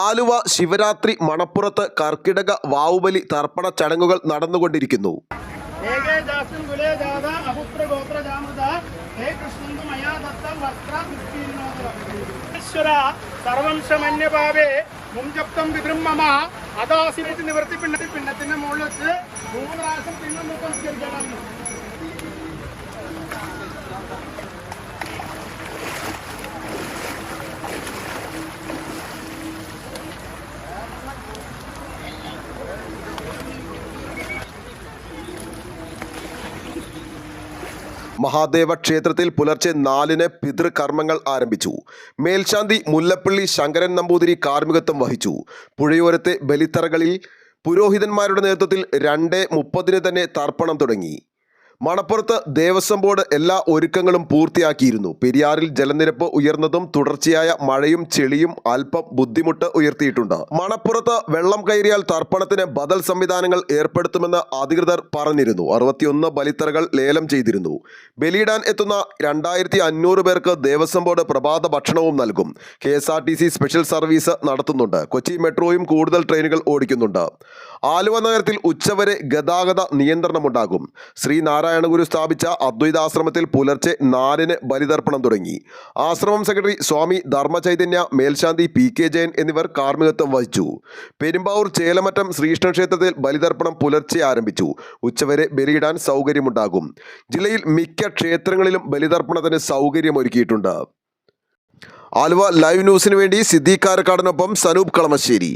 ആലുവ ശിവരാത്രി മണപ്പുറത്ത് കർക്കിടക വാവുബലി തർപ്പണ ചടങ്ങുകൾ നടന്നുകൊണ്ടിരിക്കുന്നു. പിണ്ടത്തിന്റെ മുകളിൽ വെച്ച് 3 പ്രാവശ്യം പിണ്ണം സംസ്കരിക്കണം. മഹാദേവ ക്ഷേത്രത്തിൽ പുലർച്ചെ 4-ന് പിതൃകർമ്മങ്ങൾ ആരംഭിച്ചു. മേൽശാന്തി മുല്ലപ്പള്ളി ശങ്കരൻ നമ്പൂതിരി കാർമ്മികത്വം വഹിച്ചു. പുഴയോരത്തെ ബലിത്തറകളിൽ പുരോഹിതന്മാരുടെ നേതൃത്വത്തിൽ 2:30-ന് തന്നെ തർപ്പണം തുടങ്ങി. മണപ്പുറത്ത് ദേവസ്വം ബോർഡ് എല്ലാ ഒരുക്കങ്ങളും പൂർത്തിയാക്കിയിരുന്നു. പെരിയാറിൽ ജലനിരപ്പ് ഉയർന്നതും തുടർച്ചയായ മഴയും ചെളിയും അല്പം ബുദ്ധിമുട്ട് ഉയർത്തിയിട്ടുണ്ട്. മണപ്പുറത്ത് വെള്ളം കയറിയാൽ തർപ്പണത്തിന് ബദൽ സംവിധാനങ്ങൾ ഏർപ്പെടുത്തുമെന്ന് അധികൃതർ പറഞ്ഞിരുന്നു. 61 ബലിത്തറകൾ ലേലം ചെയ്തിരുന്നു. ബലിയിടാൻ എത്തുന്ന 2500 പേർക്ക് ദേവസ്വം ബോർഡ് പ്രഭാത ഭക്ഷണവും നൽകും. KSRTC സ്പെഷ്യൽ സർവീസ് നടത്തുന്നുണ്ട്. കൊച്ചി മെട്രോയും കൂടുതൽ ട്രെയിനുകൾ ഓടിക്കുന്നുണ്ട്. ആലുവ നഗരത്തിൽ ഉച്ചവരെ ഗതാഗത നിയന്ത്രണമുണ്ടാകും. ശ്രീനാരായണഗുരു സ്ഥാപിച്ച അദ്വൈതാശ്രമത്തിൽ പുലർച്ചെ 4-ന് ബലിതർപ്പണം തുടങ്ങി. ആശ്രമം സെക്രട്ടറി സ്വാമി ധർമ്മചൈതന്യ, മേൽശാന്തി PK ജയൻ എന്നിവർ കാർമ്മികത്വം വഹിച്ചു. പെരുമ്പാവൂർ ചേലമറ്റം ശ്രീകൃഷ്ണക്ഷേത്രത്തിൽ ബലിതർപ്പണം പുലർച്ചെ ആരംഭിച്ചു. ഉച്ചവരെ ബലിയിടാൻ സൗകര്യമുണ്ടാകും. ജില്ലയിൽ മിക്ക ക്ഷേത്രങ്ങളിലും ബലിതർപ്പണത്തിന് സൗകര്യമൊരുക്കിയിട്ടുണ്ട്. ആലുവ ലൈവ് ന്യൂസിനു വേണ്ടി സിദ്ദീഖ് കാരക്കാടിനൊപ്പം സനൂപ് കളമശ്ശേരി.